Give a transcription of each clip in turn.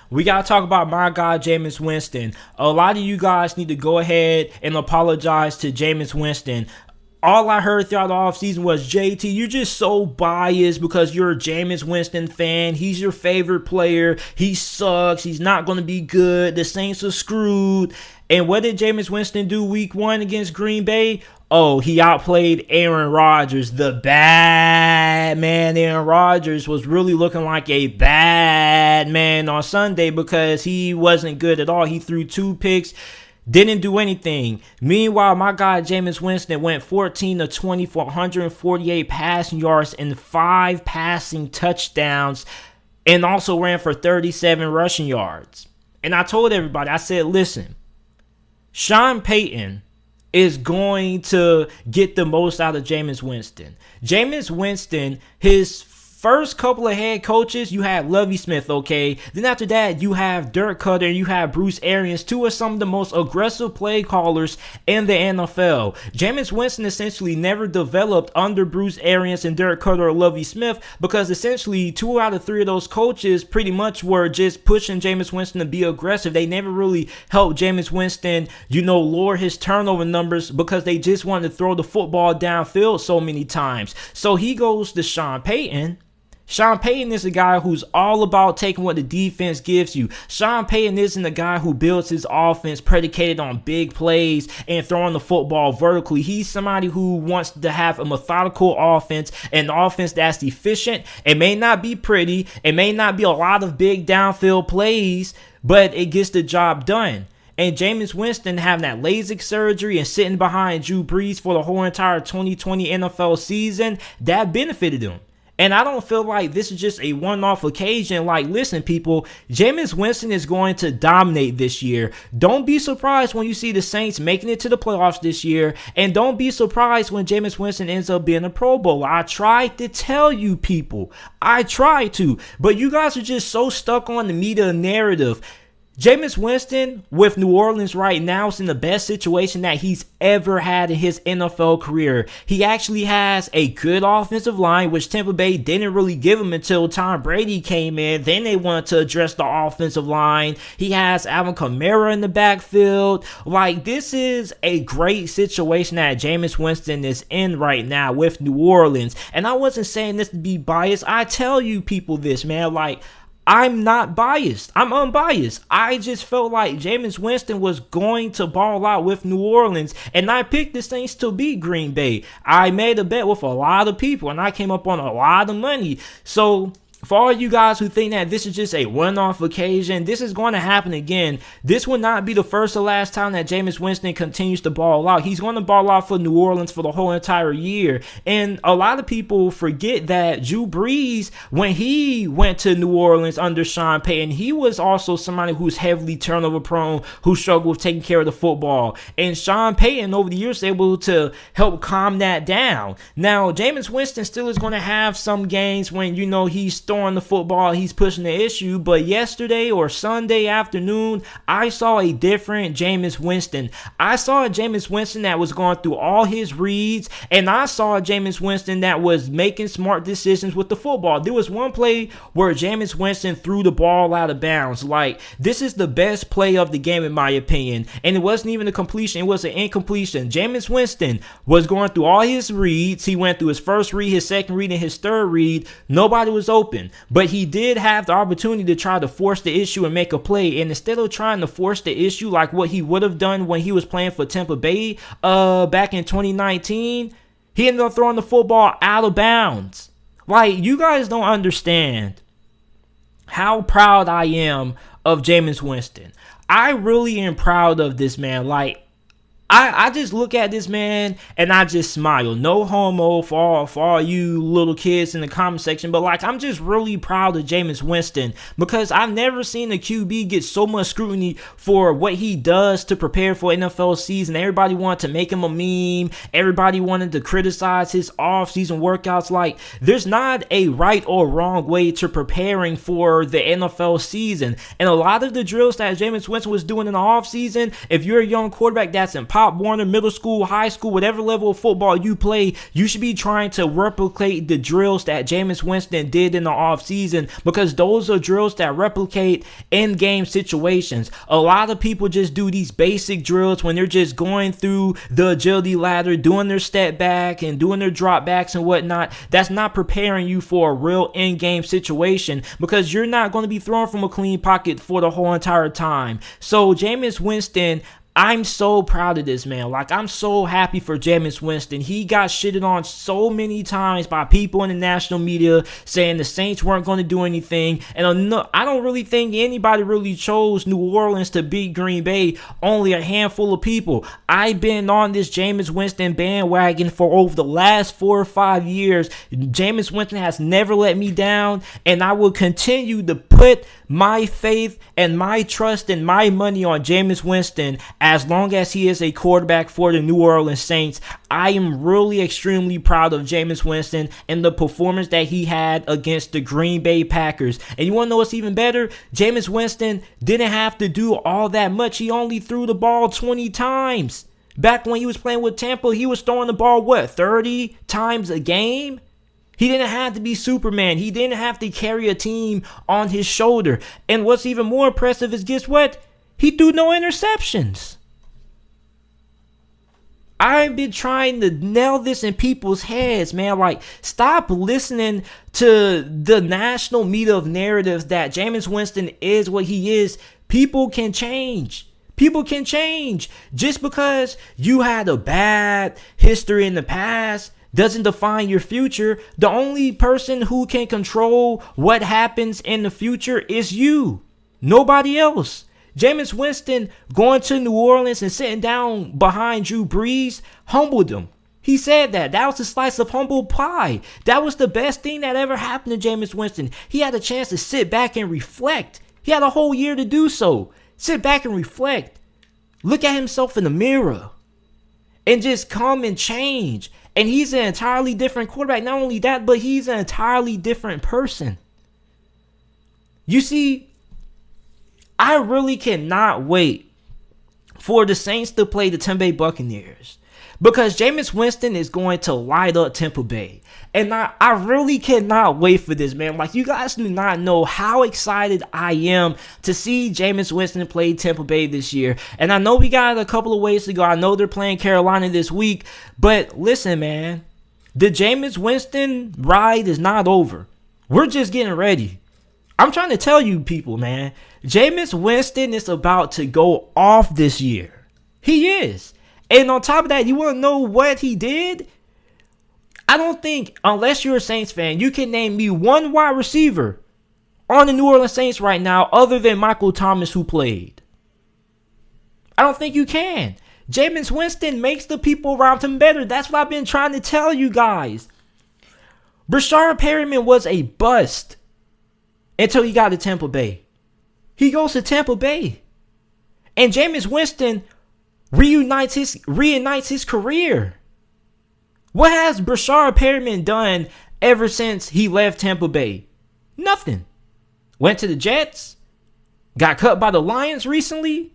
we got to talk about my guy, Jameis Winston. A lot of you guys need to go ahead and apologize to Jameis Winston. All I heard throughout the offseason was, JT, you're just so biased because you're a Jameis Winston fan. He's your favorite player. He sucks. He's not going to be good. The Saints are screwed. And what did Jameis Winston do week 1 against Green Bay? Oh, he outplayed Aaron Rodgers, the bad man. Aaron Rodgers was really looking like a bad man on Sunday because he wasn't good at all. He threw 2 picks. Didn't do anything. Meanwhile, my guy Jameis Winston went 14 of 20 for 148 passing yards and 5 passing touchdowns, and also ran for 37 rushing yards. And I told everybody, I said, listen, Sean Payton is going to get the most out of Jameis Winston. Jameis Winston, his first couple of head coaches, you had Lovie Smith, okay? Then after that, you have Dirk Cutter and you have Bruce Arians, 2 of some of the most aggressive play callers in the NFL. Jameis Winston essentially never developed under Bruce Arians and Dirk Cutter or Lovie Smith because essentially 2 out of 3 of those coaches pretty much were just pushing Jameis Winston to be aggressive. They never really helped Jameis Winston, lower his turnover numbers because they just wanted to throw the football downfield so many times. So he goes to Sean Payton. Sean Payton is a guy who's all about taking what the defense gives you. Sean Payton isn't a guy who builds his offense predicated on big plays and throwing the football vertically. He's somebody who wants to have a methodical offense, an offense that's efficient. It may not be pretty. It may not be a lot of big downfield plays, but it gets the job done. And Jameis Winston having that LASIK surgery and sitting behind Drew Brees for the whole entire 2020 NFL season, that benefited him. And I don't feel like this is just a one-off occasion. Like, listen, people, Jameis Winston is going to dominate this year. Don't be surprised when you see the Saints making it to the playoffs this year. And don't be surprised when Jameis Winston ends up being a Pro Bowler. I tried to tell you people. I tried to. But you guys are just so stuck on the media narrative. Jameis Winston with New Orleans right now is in the best situation that he's ever had in his NFL career. He actually has a good offensive line, which Tampa Bay didn't really give him until Tom Brady came in. Then they wanted to address the offensive line. He has Alvin Kamara in the backfield. Like, this is a great situation that Jameis Winston is in right now with New Orleans. And I wasn't saying this to be biased. I tell you people this, man. Like, I'm not biased. I'm unbiased. I just felt like Jameis Winston was going to ball out with New Orleans, and I picked the Saints to beat Green Bay. I made a bet with a lot of people, and I came up on a lot of money. So for all you guys who think that this is just a one-off occasion, this is going to happen again. This will not be the first or last time that Jameis Winston continues to ball out. He's going to ball out for New Orleans for the whole entire year. And a lot of people forget that Drew Brees, when he went to New Orleans under Sean Payton, he was also somebody who's heavily turnover prone, who struggled with taking care of the football. And Sean Payton over the years was able to help calm that down. Now, Jameis Winston still is going to have some games when, he's throwing the football, he's pushing the issue, but yesterday or Sunday afternoon, I saw a different Jameis Winston. I saw a Jameis Winston that was going through all his reads, and I saw a Jameis Winston that was making smart decisions with the football. There was one play where Jameis Winston threw the ball out of bounds. Like, this is the best play of the game in my opinion, and it wasn't even a completion, it was an incompletion. Jameis Winston was going through all his reads. He went through his first read, his second read, and his third read. Nobody was open. But he did have the opportunity to try to force the issue and make a play. And instead of trying to force the issue like what he would have done when he was playing for Tampa Bay back in 2019, he ended up throwing the football out of bounds. Like, you guys don't understand how proud I am of Jameis Winston. I really am proud of this man. Like, I just look at this man and I just smile. No homo for all you little kids in the comment section, but like, I'm just really proud of Jameis Winston because I've never seen a QB get so much scrutiny for what he does to prepare for NFL season. Everybody wanted to make him a meme. Everybody wanted to criticize his off-season workouts. Like, there's not a right or wrong way to preparing for the NFL season. And a lot of the drills that Jameis Winston was doing in the off-season, if you're a young quarterback, that's impossible. Pop Warner, middle school, high school, whatever level of football you play, you should be trying to replicate the drills that Jameis Winston did in the offseason, because those are drills that replicate in-game situations. A lot of people just do these basic drills when they're just going through the agility ladder, doing their step back and doing their drop backs and whatnot. That's not preparing you for a real in-game situation, because you're not going to be throwing from a clean pocket for the whole entire time. So Jameis Winston, I'm so proud of this man. Like, I'm so happy for Jameis Winston. He got shitted on so many times by people in the national media saying the Saints weren't going to do anything. And I don't really think anybody really chose New Orleans to beat Green Bay. Only a handful of people. I've been on this Jameis Winston bandwagon for over the last 4 or 5 years. Jameis Winston has never let me down, and I will continue to put my faith and my trust and my money on Jameis Winston as long as he is a quarterback for the New Orleans Saints. I am really extremely proud of Jameis Winston and the performance that he had against the Green Bay Packers. And you want to know what's even better? Jameis Winston didn't have to do all that much. He only threw the ball 20 times. Back when he was playing with Tampa, he was throwing the ball, 30 times a game? He didn't have to be Superman. He didn't have to carry a team on his shoulder. And what's even more impressive is, guess what? He threw no interceptions. I've been trying to nail this in people's heads, man. Like, stop listening to the national media of narratives that Jameis Winston is what he is. People can change. People can change. Just because you had a bad history in the past doesn't define your future. The only person who can control what happens in the future is you. Nobody else. Jameis Winston going to New Orleans and sitting down behind Drew Brees humbled him. He said that. That was a slice of humble pie. That was the best thing that ever happened to Jameis Winston. He had a chance to sit back and reflect. He had a whole year to do so. Sit back and reflect. Look at himself in the mirror. And just come and change. And he's an entirely different quarterback. Not only that, but he's an entirely different person. You see, I really cannot wait for the Saints to play the Tampa Bay Buccaneers, because Jameis Winston is going to light up Tampa Bay. And I really cannot wait for this, man. Like, you guys do not know how excited I am to see Jameis Winston play Tampa Bay this year. And I know we got a couple of ways to go. I know they're playing Carolina this week. But listen, man, the Jameis Winston ride is not over. We're just getting ready. I'm trying to tell you people, man, Jameis Winston is about to go off this year. He is. And on top of that, you want to know what he did? I don't think, unless you're a Saints fan, you can name me one wide receiver on the New Orleans Saints right now other than Michael Thomas, who played. I don't think you can. Jameis Winston makes the people around him better. That's what I've been trying to tell you guys. Brashard Perryman was a bust until he got to Tampa Bay. He goes to Tampa Bay. And Jameis Winston reunites his career. What has Brashard Perryman done ever since he left Tampa Bay? Nothing. Went to the Jets. Got cut by the Lions recently.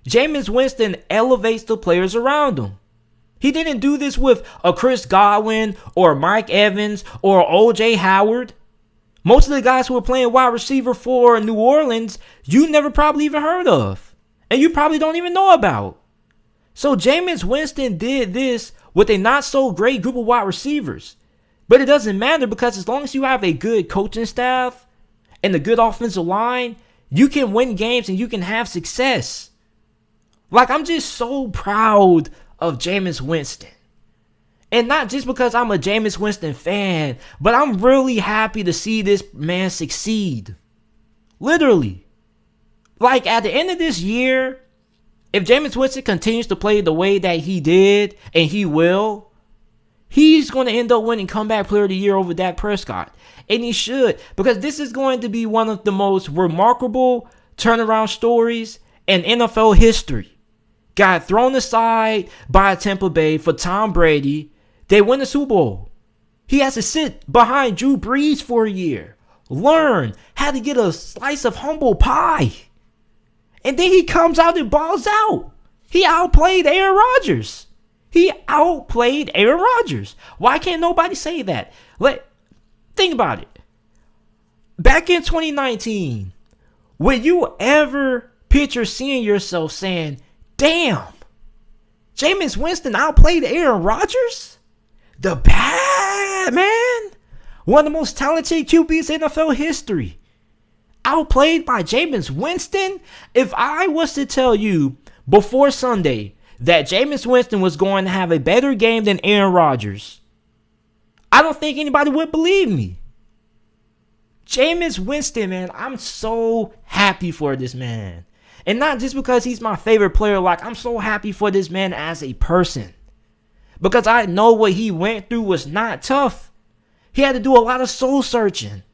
Jameis Winston elevates the players around him. He didn't do this with a Chris Godwin or Mike Evans or O.J. Howard. Most of the guys who were playing wide receiver for New Orleans, you never probably even heard of. And you probably don't even know about. So Jameis Winston did this with a not so great group of wide receivers. But it doesn't matter, because as long as you have a good coaching staff and a good offensive line, you can win games and you can have success. Like, I'm just so proud of Jameis Winston. And not just because I'm a Jameis Winston fan, but I'm really happy to see this man succeed. Literally. Like, at the end of this year, if Jameis Winston continues to play the way that he did, and he will, he's going to end up winning Comeback Player of the Year over Dak Prescott. And he should, because this is going to be one of the most remarkable turnaround stories in NFL history. Got thrown aside by Tampa Bay for Tom Brady. They win the Super Bowl. He has to sit behind Drew Brees for a year. Learn how to get a slice of humble pie. And then he comes out and balls out. He outplayed Aaron Rodgers. He outplayed Aaron Rodgers. Why can't nobody say that? Think about it. Back in 2019, would you ever picture seeing yourself saying, damn, Jameis Winston outplayed Aaron Rodgers? The bad man? One of the most talented QBs in NFL history. Outplayed by Jameis Winston? If I was to tell you before Sunday that Jameis Winston was going to have a better game than Aaron Rodgers, I don't think anybody would believe me. Jameis Winston, man, I'm so happy for this man. And not just because he's my favorite player, I'm so happy for this man as a person. Because I know what he went through was not tough. He had to do a lot of soul searching.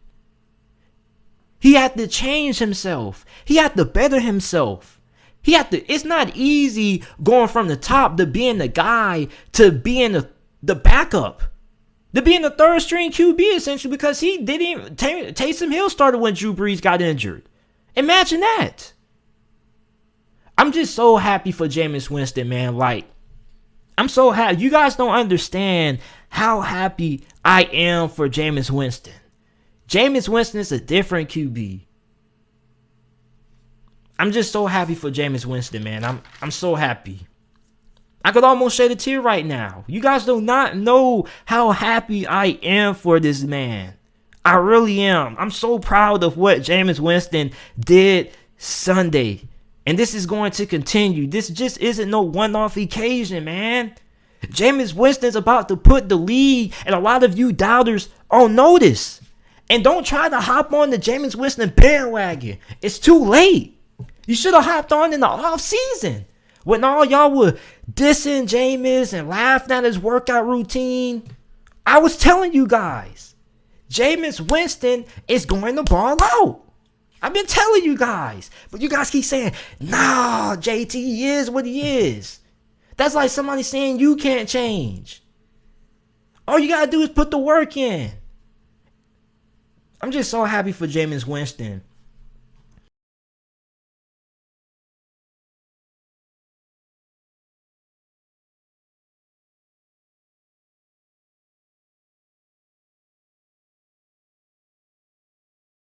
He had to change himself. He had to better himself. It's not easy going from the top to being the guy to being the backup. To being the third string QB essentially, because he didn't. Taysom Hill started when Drew Brees got injured. Imagine that. I'm just so happy for Jameis Winston, man. I'm so happy. You guys don't understand how happy I am for Jameis Winston. Jameis Winston is a different QB. I'm just so happy for Jameis Winston, man. I'm so happy. I could almost shed a tear right now. You guys do not know how happy I am for this man. I really am. I'm so proud of what Jameis Winston did Sunday. And this is going to continue. This just isn't no one-off occasion, man. Jameis Winston's about to put the league and a lot of you doubters on notice. And don't try to hop on the Jameis Winston bandwagon. It's too late. You should have hopped on in the offseason. When all y'all were dissing Jameis and laughing at his workout routine, I was telling you guys, Jameis Winston is going to ball out. I've been telling you guys. But you guys keep saying, nah, JT, he is what he is. That's like somebody saying you can't change. All you got to do is put the work in. I'm just so happy for Jameis Winston.